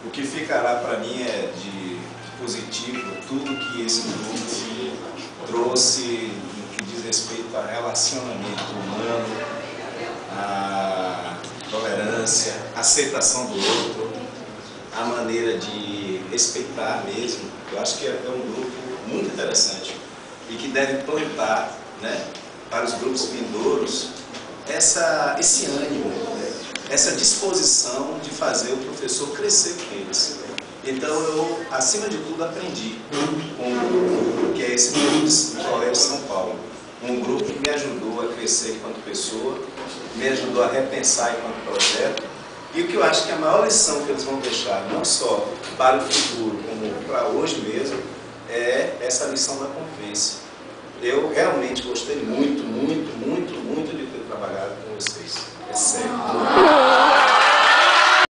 O que ficará para mim é de positivo tudo que esse grupo trouxe no que diz respeito a relacionamento humano, a tolerância, a aceitação do outro, a maneira de respeitar mesmo. Eu acho que é um grupo muito interessante e que deve plantar, né, para os grupos vindouros esse ânimo, né, essa disposição de fazer o professor crescer com eles. Então eu, acima de tudo, aprendi com um grupo que é esse grupo do Colégio São Paulo. Um grupo que me ajudou a crescer enquanto pessoa, me ajudou a repensar enquanto projeto. E o que eu acho que a maior lição que eles vão deixar, não só para o futuro, como para hoje mesmo, é essa lição da convivência. Eu realmente gostei muito de ter trabalhado com vocês. É sério.